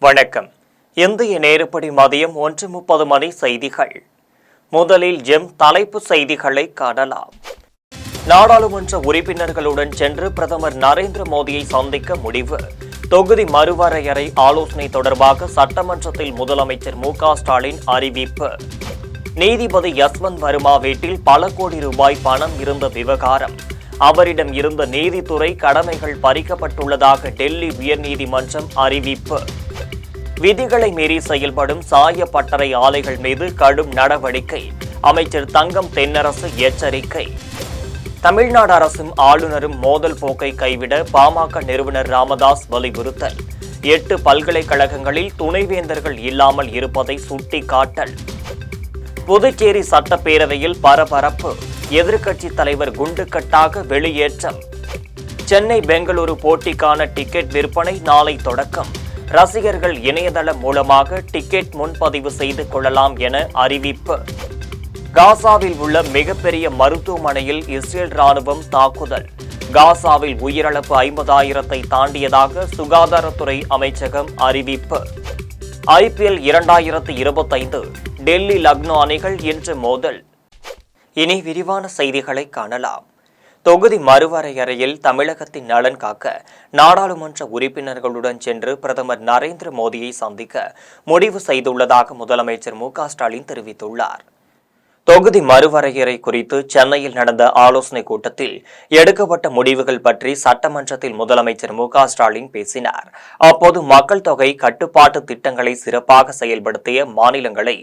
வணக்கம். இந்திய நேரப்படி மதியம் 1:30 மணி செய்திகள். முதலில் தலைப்பு செய்திகளை காணலாம். நாடாளுமன்ற உறுப்பினர்களுடன் சென்று பிரதமர் நரேந்திர மோடியை சந்திக்க முடிவு. தொகுதி மறுவரையறை ஆலோசனை தொடர்பாக சட்டமன்றத்தில் முதலமைச்சர் மு.க.ஸ்டாலின் அறிவிப்பு. நீதிபதி யஸ்வந்த் வர்மா வீட்டில் பல கோடி ரூபாய் பணம் இருந்த விவகாரம். அவரிடம் இருந்த நீதித்துறை கடமைகள் பறிக்கப்பட்டுள்ளதாக டெல்லி உயர்நீதிமன்றம் அறிவிப்பு. விதிகளை மீறி செயல்படும் சாய பட்டறை ஆலைகள் மீது கடும் நடவடிக்கை. அமைச்சர் தங்கம் தென்னரசு எச்சரிக்கை. தமிழ்நாடு அரசும் ஆளுநரும் மோதல் போக்கை கைவிட பாமக நிறுவனர் ராமதாஸ் வலியுறுத்தல். 8 பல்கலைக்கழகங்களில் துணைவேந்தர்கள் இல்லாமல் இருப்பதை சுட்டிக்காட்டல். புதுச்சேரி சட்டப்பேரவையில் பரபரப்பு. எதிர்க்கட்சித் தலைவர் குண்டுக்கட்டாக வெளியேற்றம். சென்னை பெங்களூரு போட்டிக்கான டிக்கெட் விற்பனை நாளை தொடக்கம். ரசிகர்கள் இணையதளம் மூலமாக டிக்கெட் முன்பதிவு செய்து கொள்ளலாம் என அறிவிப்பு. காசாவில் உள்ள மிகப்பெரிய மருத்துவமனையில் இஸ்ரேல் ராணுவம் தாக்குதல். காசாவில் உயிரிழப்பு 50,000-ஐ தாண்டியதாக சுகாதாரத்துறை அமைச்சகம் அறிவிப்பு. IPL 2025 டெல்லி லக்னோ அணிகள் இன்று மோதல். இனி விரிவான செய்திகளை காணலாம். தொகுதி மறுவரையறையில் தமிழகத்தின் நலன் காக்க நாடாளுமன்ற உறுப்பினர்களுடன் சென்று பிரதமர் நரேந்திர மோடியை சந்திக்க முடிவு செய்துள்ளதாக முதலமைச்சர் மு.க.ஸ்டாலின் தெரிவித்துள்ளார். தொகுதி மறுவரையறை குறித்து சென்னையில் நடந்த ஆலோசனைக் கூட்டத்தில் எடுக்கப்பட்ட முடிவுகள் பற்றி சட்டமன்றத்தில் முதலமைச்சர் மு.க.ஸ்டாலின் பேசினார். அப்போது மக்கள் தொகை கட்டுப்பாட்டு திட்டங்களை சிறப்பாக செயல்படுத்திய மாநிலங்களை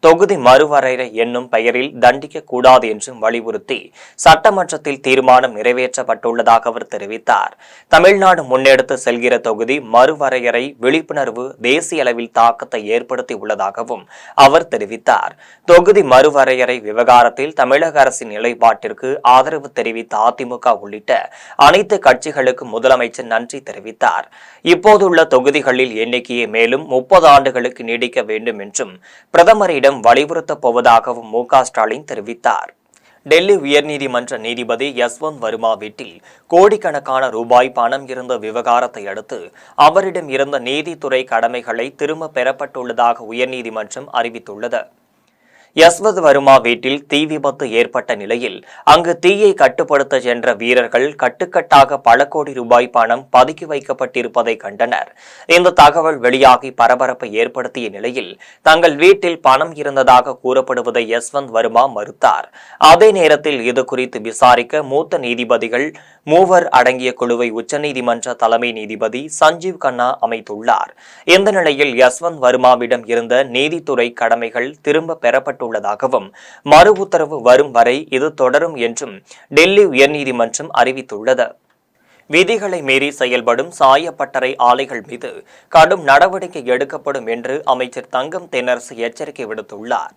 தொகுதி மறுவரையறை என்னும் பெயரில் தண்டிக்க கூடாது என்றும் வலியுறுத்தி சட்டமன்றத்தில் தீர்மானம் நிறைவேற்றப்பட்டுள்ளதாக அவர் தெரிவித்தார். தமிழ்நாடு முன்னெடுத்து செல்கிற தொகுதி மறுவரையறை விழிப்புணர்வு தேசிய அளவில் தாக்கத்தை ஏற்படுத்தி உள்ளதாகவும் அவர் தெரிவித்தார். தொகுதி மறுவரையறை விவகாரத்தில் தமிழக அரசின் நிலைப்பாட்டிற்கு ஆதரவு தெரிவித்த அதிமுக உள்ளிட்ட அனைத்து கட்சிகளுக்கும் முதலமைச்சர் நன்றி தெரிவித்தார். இப்போதுள்ள தொகுதிகளில் எண்ணிக்கையை மேலும் 30 ஆண்டுகளுக்கு நீடிக்க வேண்டும் என்றும் பிரதமரிடம் வலியுறுத்தப் போவதாகவும் மு.க.ஸ்டாலின் தெரிவித்தார். டெல்லி உயர்நீதிமன்ற நீதிபதி யஸ்வந்த் வர்மா வீட்டில் கோடிக்கணக்கான ரூபாய் பணம் இருந்த விவகாரத்தை அடுத்து அவரிடம் இருந்த நீதித்துறை கடமைகளை திரும்ப பெறப்பட்டுள்ளதாக உயர்நீதிமன்றம் அறிவித்துள்ளது. யஸ்வந்த் வர்மா வீட்டில் தீ விபத்து ஏற்பட்ட நிலையில் அங்கு தீயை கட்டுப்படுத்த சென்ற வீரர்கள் கட்டுக்கட்டாக பல கோடி ரூபாய் பணம் பதுக்கி வைக்கப்பட்டிருப்பதை கண்டனர். இந்த தகவல் வெளியாகி பரபரப்பை ஏற்படுத்திய நிலையில் தங்கள் வீட்டில் பணம் இருந்ததாக கூறப்படுவதை யஸ்வந்த் வர்மா மறுத்தார். அதே நேரத்தில் இது குறித்து விசாரிக்க மூத்த நீதிபதிகள் 3 அடங்கிய குழுவை உச்சநீதிமன்ற தலைமை நீதிபதி சஞ்சீவ் கண்ணா அமைத்துள்ளார். இந்த நிலையில் யஸ்வந்த் வர்மாவிடம் இருந்த நீதித்துறை கடமைகள் திரும்ப பெறப்பட்டுள்ளதாகவும் மறு உத்தரவு வரும் வரை இது தொடரும் என்றும் டெல்லி உயர்நீதிமன்றம் அறிவித்துள்ளது. விதிகளை மீறி செயல்படும் சாயப்பட்டறை ஆலைகள் மீது கடும் நடவடிக்கை எடுக்கப்படும் என்று அமைச்சர் தங்கம் தென்னரசு எச்சரிக்கை விடுத்துள்ளார்.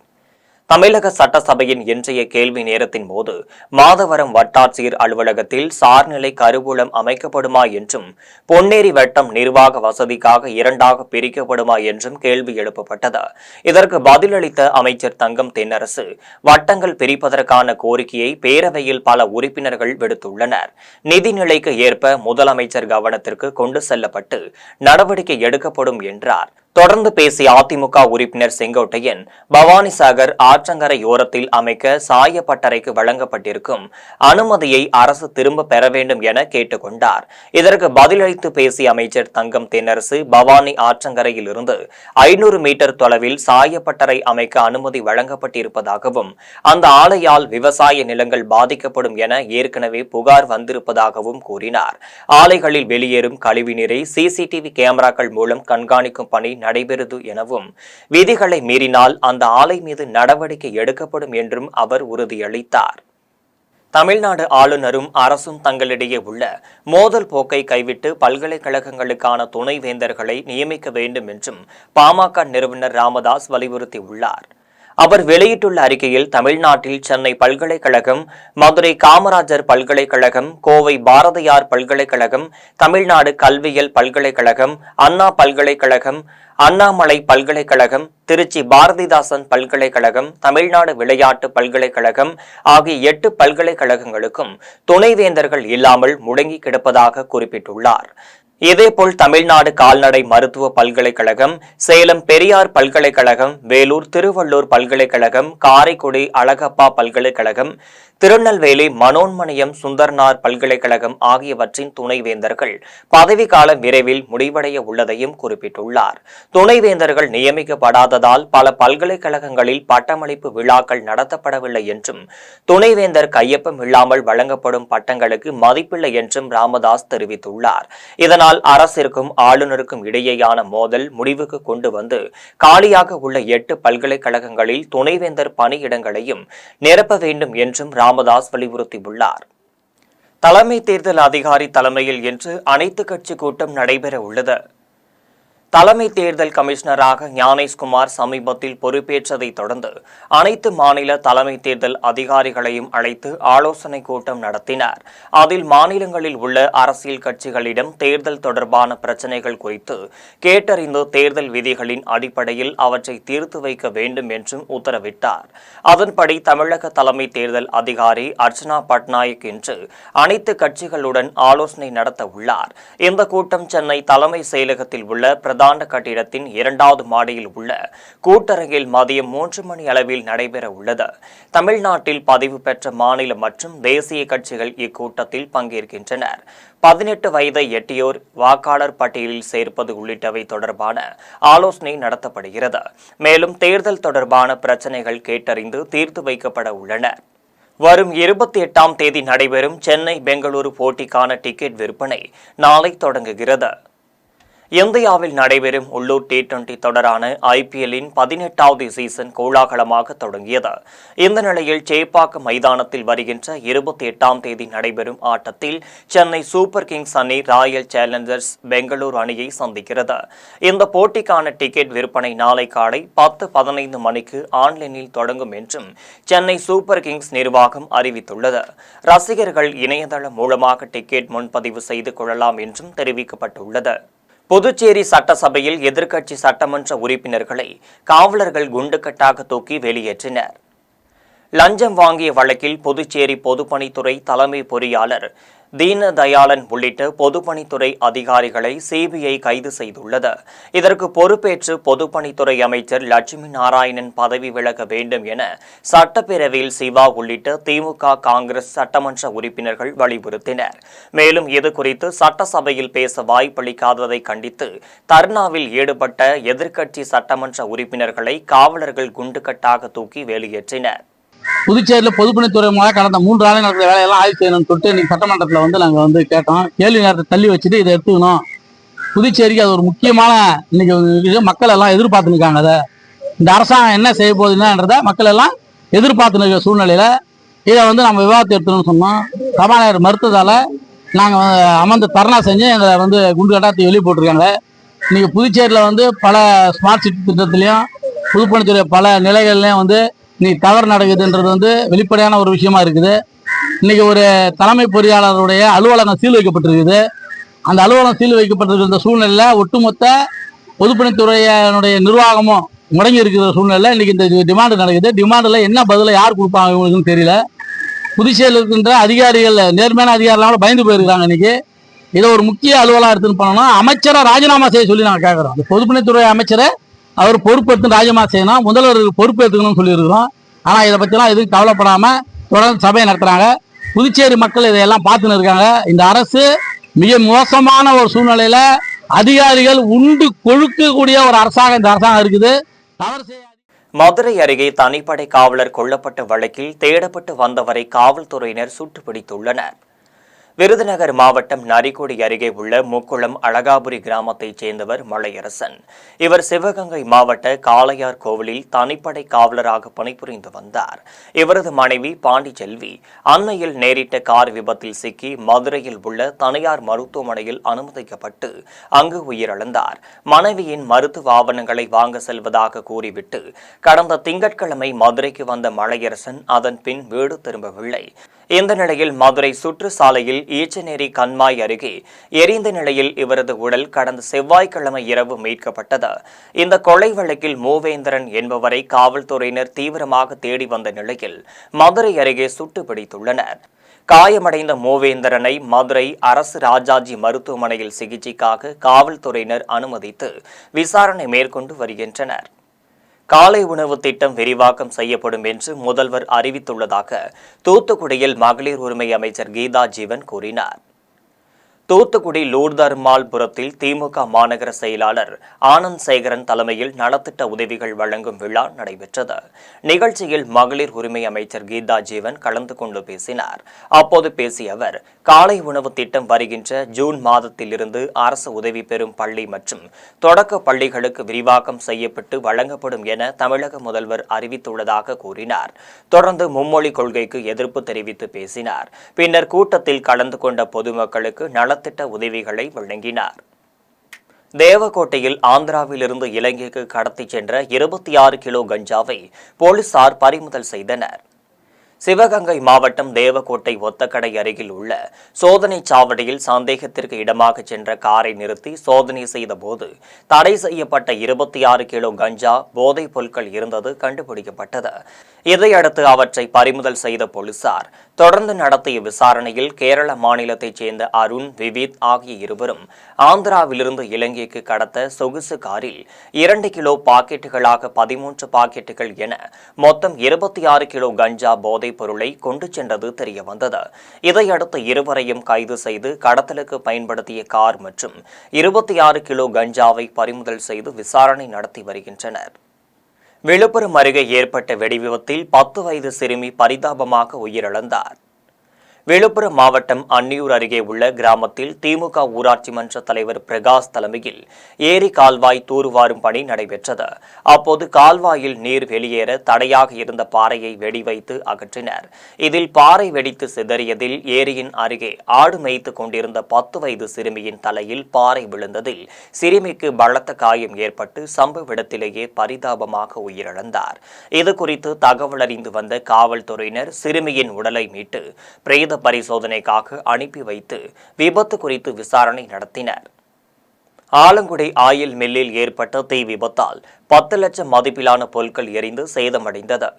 தமிழக சட்டசபையின் இன்றைய கேள்வி நேரத்தின் போது மாதவரம் வட்டாட்சியர் அலுவலகத்தில் சார்நிலை கருவூலம் அமைக்கப்படுமா என்றும் பொன்னேரி வட்டம் நிர்வாக வசதிக்காக 2ஆக பிரிக்கப்படுமா என்றும் கேள்வி எழுப்பப்பட்டது. இதற்கு பதிலளித்த அமைச்சர் தங்கம் தென்னரசு வட்டங்கள் பிரிப்பதற்கான கோரிக்கையை பேரவையில் பல உறுப்பினர்கள் விடுத்துள்ளனர். நிதிநிலைக்கு ஏற்ப முதலமைச்சர் கவனத்திற்கு கொண்டு செல்லப்பட்டு நடவடிக்கை எடுக்கப்படும் என்றார். தொடர்ந்து பேசிய அதிமுக உறுப்பினர் செங்கோட்டையன் பவானிசாகர் ஆற்றங்கரையோரத்தில் அமைக்க சாயப்பட்டறைக்கு வழங்கப்பட்டிருக்கும் அனுமதியை அரசு திரும்ப பெற வேண்டும் என கேட்டுக்கொண்டார். இதற்கு பதிலளித்து பேசிய அமைச்சர் தங்கம் தென்னரசு பவானி ஆற்றங்கரையில் இருந்து 500 மீட்டர் தொலைவில் சாயப்பட்டறை அமைக்க அனுமதி வழங்கப்பட்டிருப்பதாகவும் அந்த ஆலையால் விவசாய நிலங்கள் பாதிக்கப்படும் என ஏற்கனவே புகார் வந்திருப்பதாகவும் கூறினார். ஆலைகளில் வெளியேறும் கழிவுநீரை சிசிடிவி கேமராக்கள் மூலம் கண்காணிக்கும் பணி நடைபெறுது எனவும் விதிகளை மீறினால் அந்த ஆலை மீது நடவடிக்கை எடுக்கப்படும் என்றும் அவர் உறுதியளித்தார். தமிழ்நாடு ஆளுநரும் அரசும் தங்களிடையே உள்ள மோதல் போக்கை கைவிட்டு பல்கலைக்கழகங்களுக்கான துணைவேந்தர்களை நியமிக்க வேண்டும் என்றும் பாமக நிறுவனர் ராமதாஸ் வலியுறுத்தியுள்ளார். அவர் வெளியிட்டுள்ள அறிக்கையில் தமிழ்நாட்டில் சென்னை பல்கலைக்கழகம், மதுரை காமராஜர் பல்கலைக்கழகம், கோவை பாரதியார் பல்கலைக்கழகம், தமிழ்நாடு கல்வியியல் பல்கலைக்கழகம், அண்ணா பல்கலைக்கழகம், அண்ணாமலை பல்கலைக்கழகம், திருச்சி பாரதிதாசன் பல்கலைக்கழகம், தமிழ்நாடு விளையாட்டு பல்கலைக்கழகம் ஆகிய 8 பல்கலைக்கழகங்களுக்கும் துணைவேந்தர்கள் இல்லாமல் முடங்கி கிடப்பதாக குறிப்பிட்டுள்ளார். இதேபோல் தமிழ்நாடு கால்நடை மருத்துவ பல்கலைக்கழகம், சேலம் பெரியார் பல்கலைக்கழகம், வேலூர் திருவள்ளூர் பல்கலைக்கழகம், காரைக்குடி அழகப்பா பல்கலைக்கழகம், திருநெல்வேலி மனோன்மணியம் சுந்தர்னார் பல்கலைக்கழகம் ஆகியவற்றின் துணைவேந்தர்கள் பதவிக்காலம் விரைவில் முடிவடைய உள்ளதையும் குறிப்பிட்டுள்ளார். துணைவேந்தர்கள் நியமிக்கப்படாததால் பல பல்கலைக்கழகங்களில் பட்டமளிப்பு விழாக்கள் நடத்தப்படவில்லை என்றும், துணைவேந்தர் கையொப்பம் இல்லாமல் வழங்கப்படும் பட்டங்களுக்கு மதிப்பில்லை என்றும் ராமதாஸ் தெரிவித்துள்ளார். இதனால் அரசிற்கும் ஆளுநருக்கும் இடையேயான மோதல் முடிவுக்கு கொண்டு வந்து காலியாக உள்ள 8 பல்கலைக்கழகங்களில் துணைவேந்தர் பணியிடங்களையும் நிரப்ப வேண்டும் என்றும் ராமதாஸ் வலியுறுத்தியுள்ளார். தலைமை தேர்தல் அதிகாரி தலைமையில் இன்று அனைத்துக் கட்சி கூட்டம் நடைபெற உள்ளது. தலைமை தேர்தல் கமிஷனராக ஞானேஷ்குமார் சமீபத்தில் பொறுப்பேற்றதை தொடர்ந்து அனைத்து மாநில தலைமை தேர்தல் அதிகாரிகளையும் அழைத்து ஆலோசனை கூட்டம் நடத்தினார். அதில் மாநிலங்களில் உள்ள அரசியல் கட்சிகளிடம் தேர்தல் தொடர்பான பிரச்சினைகள் குறித்து கேட்டறிந்து தேர்தல் விதிகளின் அடிப்படையில் அவற்றை தீர்த்து வைக்க வேண்டும் என்றும் உத்தரவிட்டார். அதன்படி தமிழக தலைமை தேர்தல் அதிகாரி அர்ச்சனா பட்நாயக் இன்று அனைத்து கட்சிகளுடன் ஆலோசனை நடத்த உள்ளார். இந்த கூட்டம் சென்னை தலைமை செயலகத்தில் உள்ள பிரதான கட்டிடத்தின் 2வது மாடியில் உள்ள கூட்டரங்கில் மதியம் 3 மணி அளவில் நடைபெற உள்ளது. தமிழ்நாட்டில் பதிவு பெற்ற மாநில மற்றும் தேசிய கட்சிகள் இக்கூட்டத்தில் பங்கேற்கின்றனர். 18 வயதை எட்டியோர் வாக்காளர் பட்டியலில் சேர்ப்பது உள்ளிட்டவை தொடர்பான ஆலோசனை நடத்தப்படுகிறது. மேலும் தேர்தல் தொடர்பான பிரச்சினைகள் கேட்டறிந்து தீர்த்து வைக்கப்பட உள்ளன. வரும் 28ஆம் தேதி நடைபெறும் சென்னை பெங்களூரு போட்டிக்கான டிக்கெட் விற்பனை நாளை தொடங்குகிறது. இந்தியாவில் நடைபெறும் உள்ளூர் T20 தொடரான IPL-இன் 18வது சீசன் கோலாகலமாக தொடங்கியது. இந்த நிலையில் சேப்பாக்கம் மைதானத்தில் வருகின்ற 28ஆம் தேதி நடைபெறும் ஆட்டத்தில் சென்னை சூப்பர் கிங்ஸ் அணி ராயல் சேலஞ்சர்ஸ் பெங்களூரு அணியை சந்திக்கிறது. இந்த போட்டிக்கான டிக்கெட் விற்பனை நாளை காலை 10:15 மணிக்கு ஆன்லைனில் தொடங்கும் என்றும் சென்னை சூப்பர் கிங்ஸ் நிர்வாகம் அறிவித்துள்ளது. ரசிகர்கள் இணையதளம் மூலமாக டிக்கெட் முன்பதிவு செய்து கொள்ளலாம் என்றும் தெரிவிக்கப்பட்டுள்ளது. புதுச்சேரி சட்டசபையில் எதிர்க்கட்சி சட்டமன்ற உறுப்பினர்களை காவலர்கள் குண்டுக்கட்டாக தூக்கி வெளியேற்றினர். லஞ்சம் வாங்கிய வழக்கில் புதுச்சேரி பொதுப்பணித்துறை தலைமை பொறியாளர் தீனதயாளன் உள்ளிட்ட பொதுப்பணித்துறை அதிகாரிகளை சிபிஐ கைது செய்துள்ளது. இதற்கு பொறுப்பேற்று பொதுப்பணித்துறை அமைச்சர் லட்சுமி நாராயணன் பதவி விலக வேண்டும் என சட்டப்பேரவையில் சிவா உள்ளிட்ட திமுக, காங்கிரஸ் சட்டமன்ற உறுப்பினர்கள் வலியுறுத்தினர். மேலும் இதுகுறித்து சட்டசபையில் பேச வாய்ப்பளிக்காததை கண்டித்து தர்ணாவில் ஈடுபட்ட எதிர்க்கட்சி சட்டமன்ற உறுப்பினர்களை காவலர்கள் குண்டுக்கட்டாக தூக்கி வெளியேற்றினர். புதுச்சேரியில் பொதுப்பணித்துறை மூலம் கடந்த 3 நாள் நடக்கிற வேலையெல்லாம் ஆய்வு செய்யணும்னு சொல்லிட்டு இன்னைக்கு சட்டமன்றத்தில் நாங்கள் கேட்டோம். கேள்வி நேரத்தை தள்ளி வச்சுட்டு இதை எடுத்துக்கணும். புதுச்சேரிக்கு அது ஒரு முக்கியமான இன்னைக்கு மக்கள் எல்லாம் எதிர்பார்த்து இருக்காங்க. அதை இந்த அரசாங்கம் என்ன செய்ய போகுதுன்றதை மக்கள் எல்லாம் எதிர்பார்த்து இருக்கிற சூழ்நிலையில இதை நம்ம விவாதத்தை எடுத்துக்கணும்னு சொன்னோம். சபாநாயகர் மறுத்ததால நாங்கள் அமர்ந்து தர்ணா செஞ்சு எங்களை குண்டு கட்டாத்தி வெளியே போட்டிருக்காங்க. இன்னைக்கு புதுச்சேரியில் பல ஸ்மார்ட் சிட்டி திட்டத்திலையும் பொதுப்பணித்துறை பல நிலைகள்லையும் நீ தவறு நடக்குதுன்றது வெளிப்படையான ஒரு விஷயமா இருக்குது. இன்னைக்கு ஒரு தலைமை பொறியாளருடைய அலுவலகம் சீல் வைக்கப்பட்டிருக்குது. அந்த அலுவலகம் சீல் வைக்கப்பட்டிருக்கிற சூழ்நிலையில ஒட்டுமொத்த பொதுப்பணித்துறையினுடைய நிர்வாகமும் முடங்கி இருக்கிற சூழ்நிலையில இன்னைக்கு இந்த டிமாண்டு நடக்குது. டிமாண்டில் என்ன பதில யார் கொடுப்பாங்க இவங்களுக்குன்னு தெரியல. புதுச்சேரியில் இருக்கின்ற அதிகாரிகள், நேர்மையான அதிகாரிகள் பயந்து போயிருக்காங்க. இன்னைக்கு இதை ஒரு முக்கிய அலுவலகம் எடுத்துன்னு போனோம்னா அமைச்சரை ராஜினாமா செய்ய சொல்லி நாங்கள் கேட்குறோம். இந்த பொதுப்பணித்துறை அமைச்சரை அவர் பொறுப்பேற்று ராஜினாமா செய்யணும், முதல்வர் பொறுப்பேற்றுக்கணும்னு சொல்லியிருக்கிறோம். ஆனால் இதை பற்றிலாம் எதுவும் கவலைப்படாமல் தொடர்ந்து சபையை நடத்துகிறாங்க. புதுச்சேரி மக்கள் இதையெல்லாம் பார்த்துன்னு இருக்காங்க. இந்த அரசு மிக மோசமான ஒரு சூழ்நிலையில அதிகாரிகள் உண்டு கொழுக்கக்கூடிய ஒரு அரசாங்கம் இந்த அரசாங்கம் இருக்குது. மதுரை அருகே தனிப்படை காவலர் கொல்லப்பட்ட வழக்கில் தேடப்பட்டு வந்தவரை காவல்துறையினர் சுட்டுப்பிடித்துள்ளனர். விருதுநகர் மாவட்டம் நரிக்குடி அருகே உள்ள முக்குளம் அழகாபுரி கிராமத்தைச் சேர்ந்தவர் மலையரசன். இவர் சிவகங்கை மாவட்ட காளையார் கோவிலில் தனிப்படை காவலராக பணிபுரிந்து வந்தார். இவரது மனைவி பாண்டிச்செல்வி அண்மையில் நேரிட்ட கார் விபத்தில் சிக்கி மதுரையில் உள்ள தனியார் மருத்துவமனையில் அனுமதிக்கப்பட்டு அங்கு உயிரிழந்தார். மனைவியின் மருத்துவ ஆவணங்களை வாங்க செல்வதாக கூறிவிட்டு கடந்த திங்கட்கிழமை மதுரைக்கு வந்த மலையரசன் அதன் பின் வீடு திரும்பவில்லை. இந்த நிலையில் மதுரை சுற்றுச்சாலையில் ஈச்சநேரி கண்மாய் அருகே எரிந்த நிலையில் இவரது உடல் கடந்த செவ்வாய்க்கிழமை இரவு மீட்கப்பட்டது. இந்த கொலை வழக்கில் மூவேந்திரன் என்பவரை காவல்துறையினர் தீவிரமாக தேடி வந்த நிலையில் மதுரை அருகே சுட்டுப்பிடித்துள்ளனர். காயமடைந்த மூவேந்தரனை மதுரை அரசு ராஜாஜி மருத்துவமனையில் சிகிச்சைக்காக காவல்துறையினர் அனுமதித்து விசாரணை மேற்கொண்டு வருகின்றனர். காலை உணவு திட்டம் விரிவாக்கம் செய்யப்படும் என்று முதல்வர் அறிவித்துள்ளதாக தூத்துக்குடியில் மகளிர் உரிமை அமைச்சர் கீதா ஜீவன் கூறினார். தூத்துக்குடி லூர்தர்மால்புரத்தில் திமுக மாநகர செயலாளர் ஆனந்த் சேகரன் தலைமையில் நலத்திட்ட உதவிகள் வழங்கும் விழா நடைபெற்றது. நிகழ்ச்சியில் மகளிர் உரிமை அமைச்சர் கீதா ஜீவன் கலந்து கொண்டு பேசினார். அப்போது பேசிய அவர், காலை உணவு திட்டம் வருகின்ற ஜூன் மாதத்திலிருந்து அரசு உதவி பெறும் பள்ளி மற்றும் தொடக்க பள்ளிகளுக்கு விரிவாக்கம் செய்யப்பட்டு வழங்கப்படும் என தமிழக முதல்வர் அறிவித்துள்ளதாக கூறினார். தொடர்ந்து மும்மொழி கொள்கைக்கு எதிர்ப்பு தெரிவித்து பேசினார். பின்னர் கூட்டத்தில் கலந்து கொண்ட பொதுமக்களுக்கு நலத்திட்ட உதவிகளை வழங்கினார். தேவக்கோட்டையில் ஆந்திராவிலிருந்து இலங்கைக்கு கடத்திச் சென்ற 26 கிலோ கஞ்சாவை போலீசார் பறிமுதல் செய்தனர். சிவகங்கை மாவட்டம் தேவக்கோட்டை ஒத்தக்கடை அருகில் உள்ள சோதனை சாவடியில் சந்தேகத்திற்கு இடமாக சென்ற காரை நிறுத்தி சோதனை செய்த போது தடை செய்யப்பட்ட 26 கிலோ கஞ்சா போதைப் பொருட்கள் இருந்தது கண்டுபிடிக்கப்பட்டது. இதையடுத்து அவற்றை பறிமுதல் செய்த போலீசார் தொடர்ந்து நடத்திய விசாரணையில் கேரள மாநிலத்தைச் சேர்ந்த அருண், விவித் ஆகிய இருவரும் ஆந்திராவிலிருந்து இலங்கைக்கு கடத்த சொகுசு காரில் 2 கிலோ பாக்கெட்டுகளாக 13 பாக்கெட்டுகள் என மொத்தம் 26 கிலோ கஞ்சா போதை பொருளை கொண்டு சென்றது தெரியவந்தது. இதையடுத்து இருவரையும் கைது செய்து கடத்தலுக்கு பயன்படுத்திய கார் மற்றும் 26 கிலோ கஞ்சாவை பறிமுதல் செய்து விசாரணை நடத்தி வருகின்றனர். விழுப்புரம் அருகே ஏற்பட்ட வெடிவிபத்தில் 10 வயது சிறுமி பரிதாபமாக உயிரிழந்தார். விழுப்புரம் மாவட்டம் அன்னியூர் அருகே உள்ள கிராமத்தில் திமுக ஊராட்சி மன்ற தலைவர் பிரகாஷ் தலைமையில் ஏரி கால்வாய் தூர்வாரும் பணி நடைபெற்றது. அப்போது கால்வாயில் நீர் வெளியேற தடையாக இருந்த பாறையை வெடி வைத்து அகற்றினர். இதில் பாறை வெடித்து சிதறியதில் ஏரியின் அருகே ஆடு மேய்த்து கொண்டிருந்த 10 வயது சிறுமியின் தலையில் பாறை விழுந்ததில் சிறுமிக்கு பலத்த காயம் ஏற்பட்டு சம்பவ இடத்திலேயே பரிதாபமாக உயிரிழந்தார். இதுகுறித்து தகவல் அறிந்து வந்த காவல்துறையினர் சிறுமியின் உடலை மீட்டு பிரேத பரிசோதனைக்காக அனுப்பி வைத்து விபத்து குறித்து விசாரணை நடத்தினர். ஆலங்குடி ஆயில் மில்லில் ஏற்பட்ட தீ விபத்தால் 10 லட்சம் மதிப்பிலான பொருட்கள் எரிந்து சேதமடைந்தது.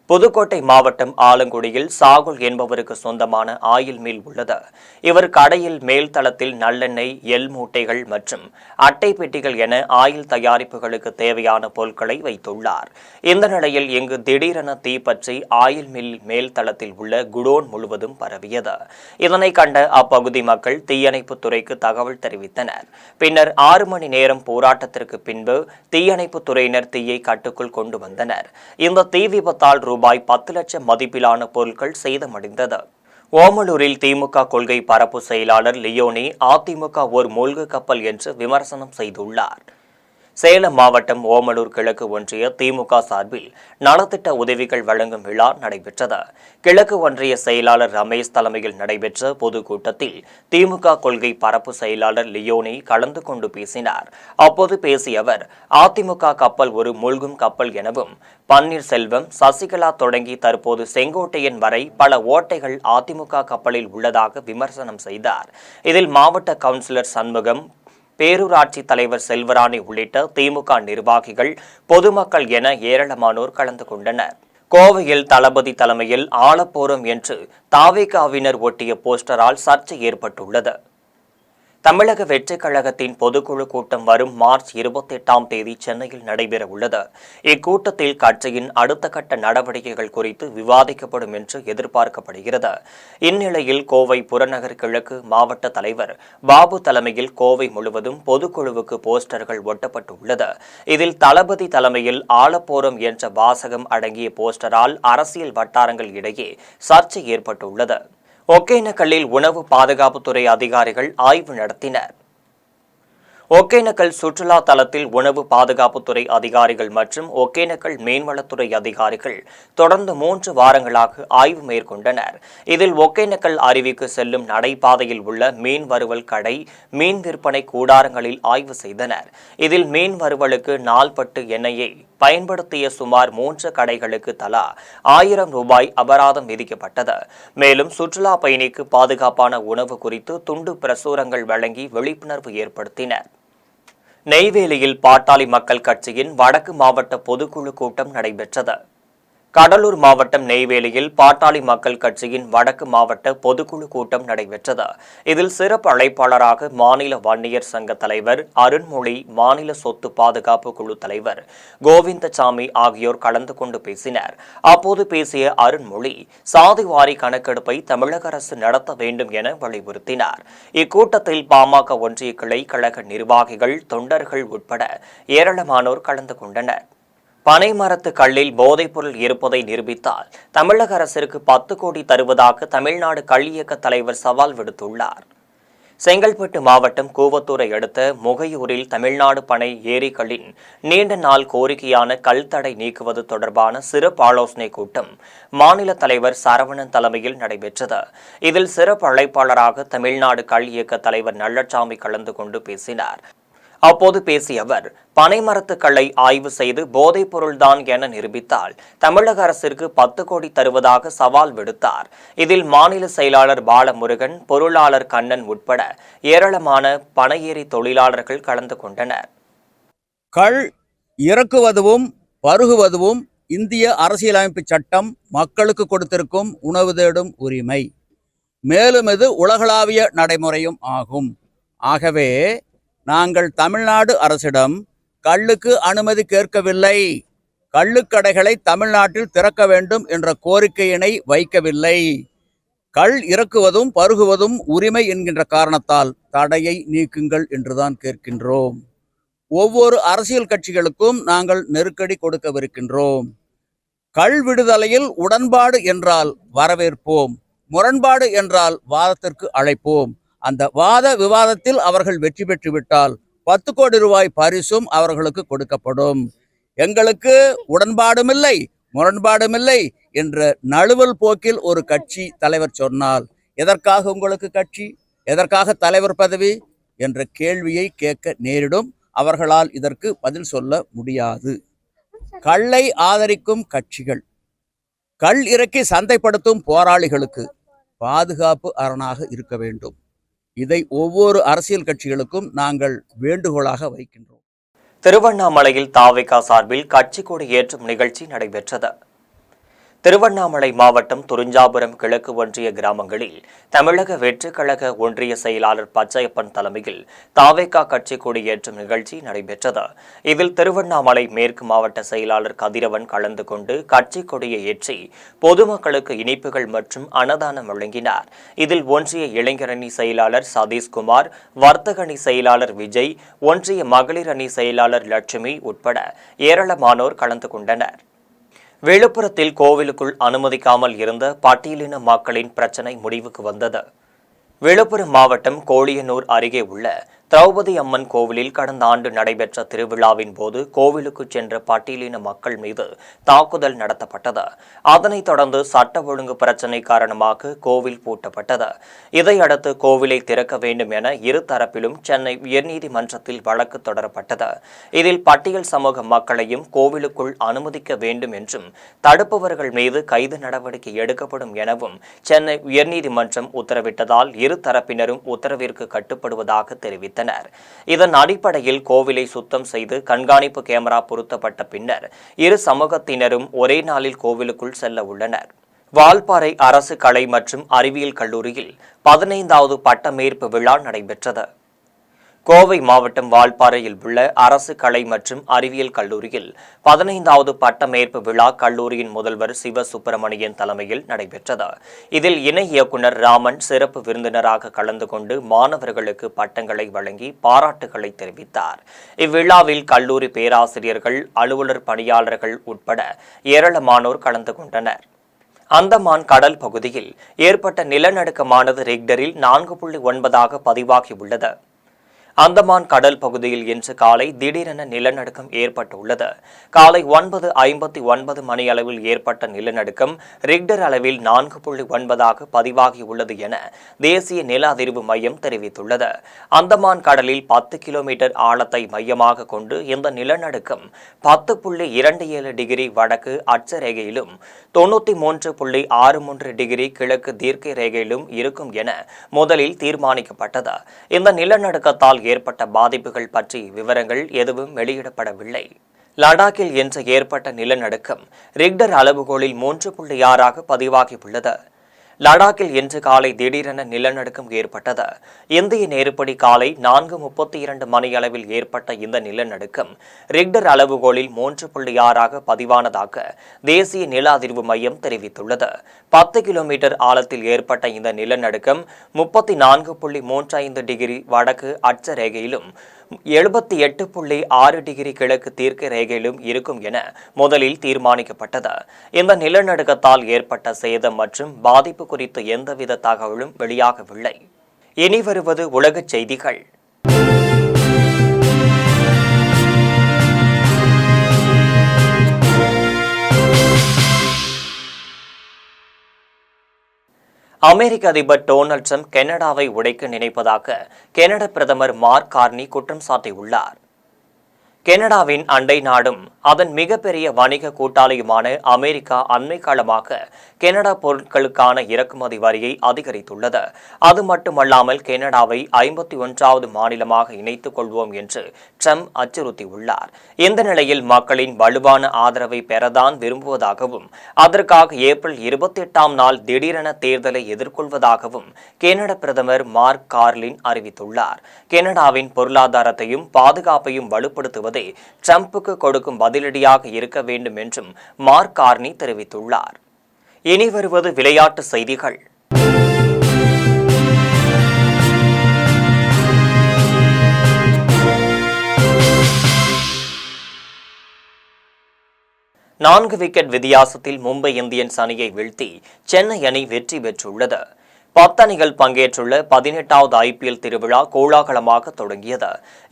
புதுக்கோட்டை மாவட்டம் ஆலங்குடியில் சாகுல் என்பவருக்கு சொந்தமான ஆயில் மில் உள்ளது. இவர் கடையில் மேல் தளத்தில் நல்லெண்ணெய், எள் மூட்டைகள் மற்றும் அட்டை பெட்டிகள் என ஆயில் தயாரிப்புகளுக்கு தேவையான பொருட்களை வைத்துள்ளார். இந்த நிலையில் இங்கு திடீரென தீப்பற்றி ஆயில் மில் மேல் தளத்தில் உள்ள குடோன் முழுவதும் பரவியது. இதனை கண்ட அப்பகுதி மக்கள் தீயணைப்பு துறைக்கு தகவல் தெரிவித்தனர். பின்னர் 6 மணி நேரம் போராட்டத்திற்கு பின்பு தீயணைப்பு துறையினர் தீயை கட்டுக்குள் கொண்டு வந்தனர். இந்த தீ விபத்தால் ரூபாய் 10 லட்சம் மதிப்பிலான பொருட்கள் சேதமடைந்தது. ஓமலூரில் திமுக கொள்கை பரப்பு செயலாளர் லியோனி அதிமுக ஒரு மூழ்கு கப்பல் என்று விமர்சனம் செய்துள்ளார். சேலம் மாவட்டம் ஓமலூர் கிழக்கு ஒன்றிய திமுக சார்பில் நலத்திட்ட உதவிகள் வழங்கும் விழா நடைபெற்றது. கிழக்கு ஒன்றிய செயலாளர் ரமேஷ் தலைமையில் நடைபெற்ற பொதுக்கூட்டத்தில் திமுக கொள்கை பரப்பு செயலாளர் லியோனி கலந்து கொண்டு பேசினார். அப்போது பேசிய அவர், அதிமுக கப்பல் ஒரு மூழ்கும் கப்பல் எனவும், பன்னீர்செல்வம், சசிகலா தொடங்கி தற்போது செங்கோட்டையன் வரை பல ஓட்டைகள் அதிமுக கப்பலில் உள்ளதாக விமர்சனம் செய்தார். இதில் மாவட்ட கவுன்சிலர் சண்முகம், பேரூராட்சி தலைவர் செல்வராணி உள்ளிட்ட திமுக நிர்வாகிகள், பொதுமக்கள் என ஏராளமானோர் கலந்து கொண்டனர். கோவையில் தளபதி தலைமையில் ஆளப்போறோம் என்று தாவேகாவினர் ஒட்டிய போஸ்டரால் சர்ச்சை ஏற்பட்டுள்ளது. தமிழக வெற்றிக் கழகத்தின் பொதுக்குழு கூட்டம் வரும் மார்ச் 28ஆம் தேதி சென்னையில் நடைபெற உள்ளது. இக்கூட்டத்தில் கட்சியின் அடுத்த கட்ட நடவடிக்கைகள் குறித்து விவாதிக்கப்படும் என்று எதிர்பார்க்கப்படுகிறது. இந்நிலையில் கோவை புறநகர் கிழக்கு மாவட்ட தலைவர் பாபு தலைமையில் கோவை முழுவதும் பொதுக்குழுவுக்கு போஸ்டர்கள் ஒட்டப்பட்டுள்ளது. இதில் தளபதி தலைமையில் ஆளப்போறோம் என்ற வாசகம் அடங்கிய போஸ்டரால் அரசியல் வட்டாரங்கள் இடையே சர்ச்சை ஏற்பட்டுள்ளது. ஒகேனக்கல்லில் உணவு பாதுகாப்புத்துறை அதிகாரிகள் ஆய்வு நடத்தினர். ஒகேனக்கல் சுற்றுலா தலத்தில் உணவு பாதுகாப்புத்துறை அதிகாரிகள் மற்றும் ஒகேனக்கல் மீன்வளத்துறை அதிகாரிகள் தொடர்ந்து 3 வாரங்களாக ஆய்வு மேற்கொண்டனர். இதில் ஒகேனக்கல் அருவிக்கு செல்லும் நடைபாதையில் உள்ள மீன் வறுவல் கடை, மீன் விற்பனை கூடாரங்களில் ஆய்வு செய்தனர். இதில் மீன் வறுவலுக்கு நாள்பட்டு எண்ணெயை பயன்படுத்திய சுமார் 3 கடைகளுக்கு தலா 1000 ரூபாய் அபராதம் விதிக்கப்பட்டது. மேலும் சுற்றுலா பயணிக்கு பாதுகாப்பான உணவு குறித்து துண்டு பிரசுரங்கள் வழங்கி விழிப்புணர்வு ஏற்படுத்தினர். நெய்வேலியில் பாட்டாளி மக்கள் கட்சியின் வடக்கு மாவட்ட பொதுக்குழு கூட்டம் நடைபெற்றது. கடலூர் மாவட்டம் நெய்வேலியில் பாட்டாளி மக்கள் கட்சியின் வடக்கு மாவட்ட பொதுக்குழு கூட்டம் நடைபெற்றது. இதில் சிறப்பு அழைப்பாளராக மாநில வன்னியர் சங்க தலைவர் அருண்மொழி, மாநில சொத்து பாதுகாப்பு குழு தலைவர் கோவிந்தசாமி ஆகியோர் கலந்து கொண்டு பேசினர். அப்போது பேசிய அருண்மொழி, சாதிவாரி கணக்கெடுப்பை தமிழக அரசு நடத்த வேண்டும் என வலியுறுத்தினார். இக்கூட்டத்தில் பாமக ஒன்றிய கிளை கழக நிர்வாகிகள், தொண்டர்கள் உட்பட ஏராளமானோர் கலந்து கொண்டனர். பனைமரத்து கல்லில் போதைப்பொருள் இருப்பதை நிரூபித்தால் தமிழக அரசிற்கு 10 கோடி தருவதாக தமிழ்நாடு கள் இயக்க தலைவர் சவால் விடுத்துள்ளார். செங்கல்பட்டு மாவட்டம் கூவத்தூரை அடுத்த முகையூரில் தமிழ்நாடு பனை ஏரிகளின் நீண்ட நாள் கோரிக்கையான கல் தடை நீக்குவது தொடர்பான சிறப்பு ஆலோசனைக் கூட்டம் மாநில தலைவர் சரவணன் தலைமையில் நடைபெற்றது. இதில் சிறப்பு அழைப்பாளராக தமிழ்நாடு கள் இயக்க தலைவர் நல்லசாமி கலந்து கொண்டு பேசினார். அப்போது பேசிய அவர், பனைமரத்து கல்லை ஆய்வு செய்து போதைப் பொருள்தான் என நிரூபித்தால் தமிழக அரசிற்கு 10 கோடி தருவதாக சவால் விடுத்தார். இதில் மாநில செயலாளர் பாலமுருகன், பொருளாளர் கண்ணன் உட்பட ஏராளமான பனையேறி தொழிலாளர்கள் கலந்து கொண்டனர். கள் இறக்குவதும் பருகுவதும் இந்திய அரசியலமைப்பு சட்டம் மக்களுக்கு கொடுத்திருக்கும் உணவு தேடும் உரிமை. மேலும் இது உலகளாவிய நடைமுறையும் ஆகும். ஆகவே நாங்கள் தமிழ்நாடு அரசிடம் கள்ளுக்கு அனுமதி கேட்கவில்லை, கள்ளுக்கடைகளை தமிழ்நாட்டில் திறக்க வேண்டும் என்ற கோரிக்கையினை வைக்கவில்லை. கள் இறக்குவதும் பருகுவதும் உரிமை என்கின்ற காரணத்தால் தடையை நீக்குங்கள் என்றுதான் கேட்கின்றோம். ஒவ்வொரு அரசியல் கட்சிகளுக்கும் நாங்கள் நெருக்கடி கொடுக்கவிருக்கின்றோம். கள் விடுதலையில் உடன்பாடு என்றால் வரவேற்போம், முரண்பாடு என்றால் வாதத்திற்கு அழைப்போம். அந்த வாத விவாதத்தில் அவர்கள் வெற்றி பெற்று விட்டால் 10 கோடி ரூபாய் பரிசும் அவர்களுக்கு கொடுக்கப்படும். எங்களுக்கு உடன்பாடுமில்லை, முரண்பாடுமில்லை என்ற நழுவல் போக்கில் ஒரு கட்சி தலைவர் சொன்னால், எதற்காக உங்களுக்கு கட்சி, எதற்காக தலைவர் பதவி என்ற கேள்வியை கேட்க நேரிடும். அவர்களால் இதற்கு பதில் சொல்ல முடியாது. கள்ளை ஆதரிக்கும் கட்சிகள், கள் இறக்கி சந்தைப்படுத்தும் போராளிகளுக்கு பாதுகாப்பு அரணாக இருக்க வேண்டும். இதை ஒவ்வொரு அரசியல் கட்சிகளுக்கும் நாங்கள் வேண்டுகோளாக வைக்கின்றோம். திருவண்ணாமலையில் தாவேகா சார்பில் கட்சி கொடி ஏற்றும் நிகழ்ச்சி நடைபெற்றது. திருவண்ணாமலை மாவட்டம் துறிஞ்சாபுரம் கிழக்கு ஒன்றிய கிராமங்களில் தமிழக வெற்றி கழக ஒன்றிய செயலாளர் பச்சையப்பன் தலைமையில் தாவேகா கட்சி கொடியேற்றும் நிகழ்ச்சி நடைபெற்றது. இதில் திருவண்ணாமலை மேற்கு மாவட்ட செயலாளர் கதிரவன் கலந்து கொண்டு கட்சி கொடியை ஏற்றி பொதுமக்களுக்கு இனிப்புகள் மற்றும் அன்னதானம் வழங்கினார். இதில் ஒன்றிய இளைஞரணி செயலாளர் சதீஷ்குமார், வர்த்தக அணி செயலாளர் விஜய், ஒன்றிய மகளிர் அணி செயலாளர் லட்சுமி உட்பட ஏராளமானோர் கலந்து கொண்டனர். விழுப்புரத்தில் கோவிலுக்குள் அனுமதிக்காமல் இருந்த பட்டியலின மக்களின் பிரச்சினை முடிவுக்கு வந்தது. விழுப்புரம் மாவட்டம் கோழியனூர் அருகே உள்ள திரௌபதி அம்மன் கோவிலில் கடந்த ஆண்டு நடைபெற்ற திருவிழாவின் போது கோவிலுக்கு சென்ற பட்டியலின மக்கள் மீது தாக்குதல் நடத்தப்பட்டது. அதனைத் தொடர்ந்து சட்ட ஒழுங்கு பிரச்சினை காரணமாக கோவில் பூட்டப்பட்டது. இதையடுத்து கோவிலை திறக்க வேண்டும் என இரு தரப்பிலும் சென்னை உயர்நீதிமன்றத்தில் வழக்கு தொடரப்பட்டது. இதில் பட்டியல் சமூக மக்களையும் கோவிலுக்குள் அனுமதிக்க வேண்டும் என்றும் தடுப்பவர்கள் மீது கைது நடவடிக்கை எடுக்கப்படும் எனவும் சென்னை உயர்நீதிமன்றம் உத்தரவிட்டதால் இரு தரப்பினரும் உத்தரவிற்கு கட்டுப்படுவதாக தெரிவித்தனர். இதன் அடிப்படையில் கோவிலை சுத்தம் செய்து கண்காணிப்பு கேமரா பொருத்தப்பட்ட பின்னர் இரு சமூகத்தினரும் ஒரே நாளில் கோவிலுக்குள் செல்ல உள்ளனர். வால்பாறை அரசு கலை மற்றும் அறிவியல் கல்லூரியில் 15வது பட்டமேற்பு விழா நடைபெற்றது. கோவை மாவட்டம் வால்பாறையில் உள்ள அரசு கலை மற்றும் அறிவியல் கல்லூரியில் 15வது பட்டமேற்பு விழா கல்லூரியின் முதல்வர் சிவசுப்பிரமணியன் தலைமையில் நடைபெற்றது. இதில் இணை இயக்குநர் ராமன் சிறப்பு விருந்தினராக கலந்து கொண்டு மாணவர்களுக்கு பட்டங்களை வழங்கி பாராட்டுகளை தெரிவித்தார். இவ்விழாவில் கல்லூரி பேராசிரியர்கள், அலுவலர் பணியாளர்கள் உட்பட ஏராளமானோர் கலந்து கொண்டனர். அந்தமான் கடல் பகுதியில் ஏற்பட்ட நிலநடுக்கமானது ரிக்டரில் 4.9 பதிவாகியுள்ளது. அந்தமான் கடல் பகுதியில் இன்று காலை திடீரென நிலநடுக்கம் ஏற்பட்டுள்ளது. காலை 9:59 மணி அளவில் ஏற்பட்ட நிலநடுக்கம் ரிக்டர் அளவில் 4.9 பதிவாகியுள்ளது என தேசிய நில அதிர்வு மையம் தெரிவித்துள்ளது. அந்தமான் கடலில் 10 கிலோமீட்டர் ஆழத்தை மையமாக கொண்டு இந்த நிலநடுக்கம் 10.27 டிகிரி வடக்கு அட்சரேகையிலும் 93.63 டிகிரி கிழக்கு தீர்க்க ரேகையிலும் இருக்கும் என முதலில் தீர்மானிக்கப்பட்டது. இந்த நிலநடுக்கத்தால் ஏற்பட்ட பாதிப்புகள் பற்றி விவரங்கள் எதுவும் வெளியிடப்படவில்லை. லடாக்கில் இன்று ஏற்பட்ட நிலநடுக்கம் ரிக்டர் அளவுகோலில் 3.6 பதிவாகியுள்ளது. லடாக்கில் இன்று காலை திடீரென நிலநடுக்கம் ஏற்பட்டது. இந்திய நேரப்படி காலை 4:32 மணியளவில் ஏற்பட்ட இந்த நிலநடுக்கம் ரிக்டர் அளவுகோலில் 3.6 பதிவானதாக தேசிய நில அதிர்வு மையம் தெரிவித்துள்ளது. 10 கிலோமீட்டர் ஆழத்தில் ஏற்பட்ட இந்த நிலநடுக்கம் 34.35 டிகிரி வடக்கு அட்ச ரேகையிலும் 78.6 டிகிரி கிழக்கு தீர்க்க ரேகையிலும் இருக்கும் என முதலில் தீர்மானிக்கப்பட்டது. இந்த நிலநடுக்கத்தால் ஏற்பட்ட சேதம் மற்றும் பாதிப்பு குறித்து எந்தவித தகவலும் வெளியாகவில்லை. இனி வருவது உலகச் செய்திகள். அமெரிக்க அதிபர் டொனால்ட் ட்ரம்ப் கனடாவை உடைக்க நினைப்பதாக கனடா பிரதமர் மார்க் கார்னி குற்றம் சாட்டியுள்ளார். கனடாவின் அண்டை நாடும் அதன் மிகப்பெரிய வணிக கூட்டாளியுமான அமெரிக்கா அண்மை காலமாக கனடா பொருட்களுக்கான இறக்குமதி வரியை அதிகரித்துள்ளது. அது மட்டுமல்லாமல் கனடாவை 51வது மாநிலமாக இணைத்துக் கொள்வோம் என்று ட்ரம்ப் அச்சுறுத்தியுள்ளார். இந்த நிலையில் மக்களின் வலுவான ஆதரவை பெறதான் விரும்புவதாகவும் அதற்காக ஏப்ரல் 28ஆம் நாள் திடீரென தேர்தலை எதிர்கொள்வதாகவும் கனடா பிரதமர் மார்க் கார்லின் அறிவித்துள்ளார். கனடாவின் பொருளாதாரத்தையும் பாதுகாப்பையும் வலுப்படுத்துவது ட்ரம்புக்கு கொடுக்கும் பதிலடியாக இருக்க வேண்டும் என்றும் மார்க் கார்னி தெரிவித்துள்ளார். இனி வருவது விளையாட்டு செய்திகள். நான்கு விக்கெட் வித்தியாசத்தில் மும்பை இந்தியன்ஸ் அணியை வீழ்த்தி சென்னை அணி வெற்றி பெற்றுள்ளது. 10 அணிகள் பங்கேற்றுள்ள 18வது IPL திருவிழா கோலாகலமாக தொடங்கியது.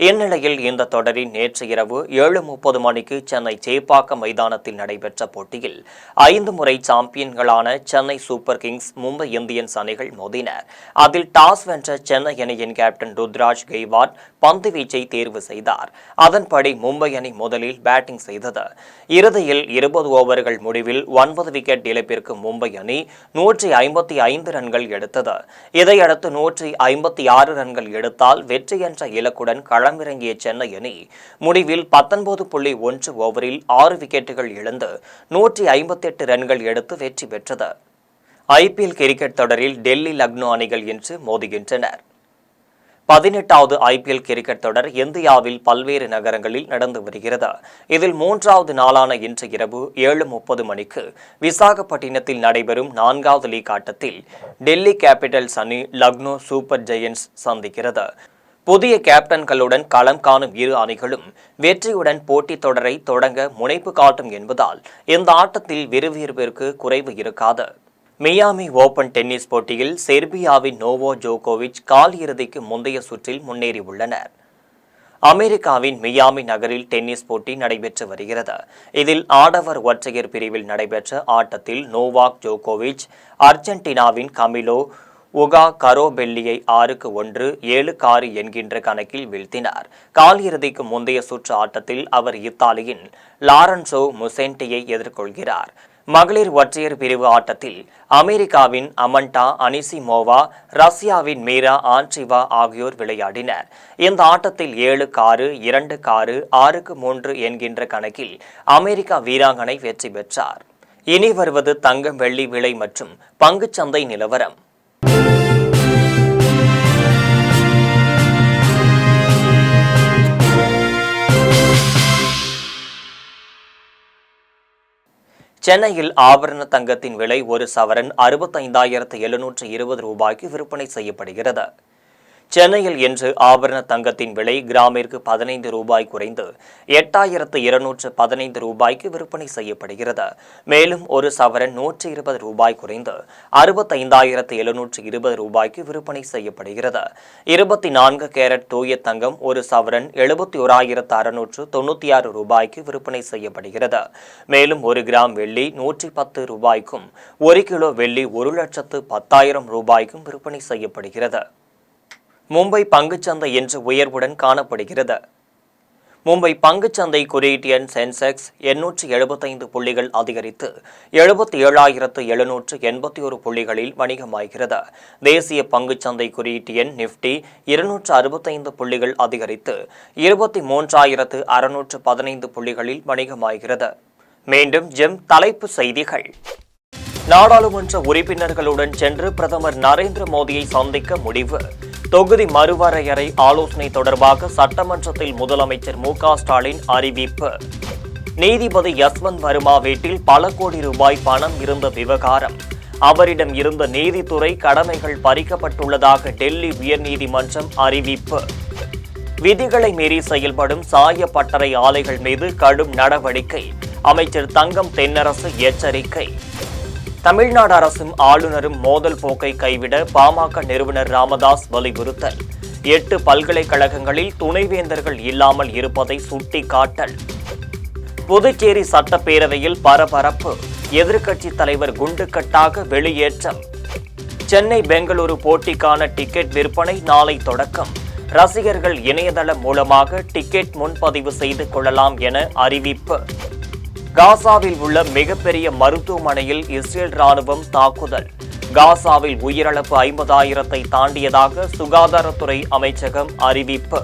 இந்நிலையில் இந்த தொடரின் நேற்று இரவு 7:30 மணிக்கு சென்னை சேப்பாக்கம் மைதானத்தில் நடைபெற்ற போட்டியில் 5 முறை சாம்பியன்களான Chennai Super Kings Mumbai Indians அணிகள் மோதினர். அதில் டாஸ் வென்ற சென்னை அணியின் கேப்டன் ருத்ராஜ் கெய்வாட் பந்து வீச்சை தேர்வு செய்தார். அதன்படி மும்பை அணி முதலில் பேட்டிங் செய்தது. இறுதியில் 20 ஓவர்கள் முடிவில் 9 விக்கெட் இழப்பிற்கு மும்பை அணி 155 ரன்கள் எடுத்தது. இதையடுத்து 156 ரன்கள் எடுத்தால் வெற்றி என்ற இலக்குடன் களமிறங்கிய சென்னை அணி முடிவில் 19.1 ஓவரில் 6 விக்கெட்டுகள் இழந்து 158 ரன்கள் எடுத்து வெற்றி பெற்றது. IPL கிரிக்கெட் தொடரில் டெல்லி லக்னோ அணிகள் இன்று மோதுகின்றனர். 18வது IPL கிரிக்கெட் தொடர் இந்தியாவில் பல்வேறு நகரங்களில் நடந்து வருகிறது. இதில் 3வது நாளான இன்று இரவு 7:30 மணிக்கு விசாகப்பட்டினத்தில் நடைபெறும் 4வது லீக் ஆட்டத்தில் டெல்லி கேபிட்டல்ஸ் அணி லக்னோ சூப்பர் ஜெயண்ட்ஸ் சந்திக்கிறது. புதிய கேப்டன்களுடன் களம் காணும் இரு அணிகளும் வெற்றியுடன் போட்டித் தொடரை தொடங்க முனைப்பு காட்டும் என்பதால் இந்த ஆட்டத்தில் விறுவிறுப்பிற்கு குறைவு இருக்காது. மியாமி ஓபன் டென்னிஸ் போட்டியில் செர்பியாவின் நோவோ ஜோகோவிச் கால் இறுதிக்கு முந்தைய சுற்றில் முன்னேறியுள்ளனர். அமெரிக்காவின் மியாமி நகரில் டென்னிஸ் போட்டி நடைபெற்று வருகிறது. இதில் ஆடவர் ஒற்றையர் பிரிவில் நடைபெற்ற ஆட்டத்தில் நோவாக் ஜோகோவிச் அர்ஜென்டினாவின் கமிலோ உகா கரோபெல்லியை 6-1, 7-6 என்கின்ற கணக்கில் வீழ்த்தினார். கால் இறுதிக்கு முந்தைய சுற்று ஆட்டத்தில் அவர் இத்தாலியின் லாரன்சோ முசென்டியை எதிர்கொள்கிறார். மகளிர் ஒற்றையர் பிரிவு ஆட்டத்தில் அமெரிக்காவின் அமண்டா அனிசிமோவா, ரஷ்யாவின் மீரா ஆண்ட்ரிவா ஆகியோர் விளையாடினர். இந்த ஆட்டத்தில் 7-6, 2-6, 6-3 என்கின்ற கணக்கில் அமெரிக்கா வீராங்கனை வெற்றி பெற்றார். இனி வருவது தங்கம் வெள்ளி விலை மற்றும் பங்குச்சந்தை நிலவரம். சென்னையில் ஆபரண தங்கத்தின் விலை ஒரு சவரன் 65,720 ரூபாய்க்கு விற்பனை செய்யப்படுகிறது. சென்னையில் இன்று ஆபரண தங்கத்தின் விலை கிராமிற்கு 15 ரூபாய் குறைந்து 8,215 ரூபாய்க்கு விற்பனை செய்யப்படுகிறது. மேலும் ஒரு சவரன் 120 ரூபாய் குறைந்து 65,720 ரூபாய்க்கு விற்பனை செய்யப்படுகிறது. 24 கேரட் தூய தங்கம் ஒரு சவரன் 71,696 ரூபாய்க்கு விற்பனை செய்யப்படுகிறது. மேலும் 1 கிராம் வெள்ளி 110 ரூபாய்க்கும் 1 கிலோ வெள்ளி 1,10,000 ரூபாய்க்கும் விற்பனை செய்யப்படுகிறது. மும்பை பங்குச்சந்தை இன்று உயர்வுடன் காணப்படுகிறது. மும்பை பங்குச்சந்தை குறியீட்டு எண் சென்செக்ஸ் 875 புள்ளிகள் அதிகரித்து 77,781 புள்ளிகளில் வணிகமாகிறது. தேசிய பங்குச்சந்தை குறியீட்டு எண் நிப்டி 265 புள்ளிகள் அதிகரித்து 23,615 புள்ளிகளில் வணிகமாகிறது. மீண்டும் ஜெம் தலைப்பு செய்திகள். நாடாளுமன்ற உறுப்பினர்களுடன் சென்று பிரதமர் நரேந்திர மோடியை சந்திக்க முடிவு. தொகுதி மறுவரையறை ஆலோசனை தொடர்பாக சட்டமன்றத்தில் முதலமைச்சர் மு.க.ஸ்டாலின் அறிவிப்பு. நீதிபதி யஸ்வந்த் வர்மா வீட்டில் பல கோடி ரூபாய் பணம் இருந்த விவகாரம். அவரிடம் இருந்த நீதித்துறை கடமைகள் பறிக்கப்பட்டுள்ளதாக டெல்லி உயர்நீதிமன்றம் அறிவிப்பு. விதிகளை மீறி செயல்படும் சாய பட்டறை ஆலைகள் மீது கடும் நடவடிக்கை. அமைச்சர் தங்கம் தென்னரசு எச்சரிக்கை. தமிழ்நாடு அரசும் ஆளுநரும் மோதல் போக்கை கைவிட பாமக நிறுவனர் ராமதாஸ் வலியுறுத்தல். 8 பல்கலைக்கழகங்களில் துணைவேந்தர்கள் இல்லாமல் இருப்பதை சுட்டிக்காட்டல். புதுச்சேரி சட்டப்பேரவையில் பரபரப்பு. எதிர்க்கட்சித் தலைவர் குண்டுக்கட்டாக வெளியேற்றம். சென்னை பெங்களூரு போட்டிக்கான டிக்கெட் விற்பனை நாளை தொடக்கம். ரசிகர்கள் இணையதளம் மூலமாக டிக்கெட் முன்பதிவு செய்து கொள்ளலாம் என அறிவிப்பு. காசாவில் உள்ள மிகப்பெரிய மருத்துவமனையில் இஸ்ரேல் ராணுவம் தாக்குதல். காசாவில் உயிரிழப்பு 50,000 தாண்டியதாக சுகாதாரத்துறை அமைச்சகம் அறிவிப்பு.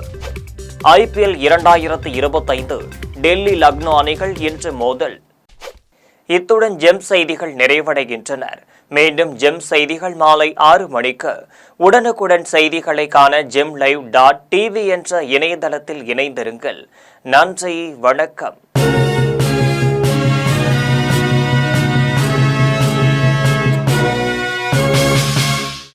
IPL 2025 டெல்லி லக்னோ அணிகள் இன்று மோதல். இத்துடன் ஜெம் செய்திகள் நிறைவடைகின்றன. மீண்டும் ஜெம் செய்திகள் மாலை 6 மணிக்கு. உடனுக்குடன் செய்திகளை காண gemlive.tv என்ற இணையதளத்தில் இணைந்திருங்கள். நன்றி, வணக்கம்.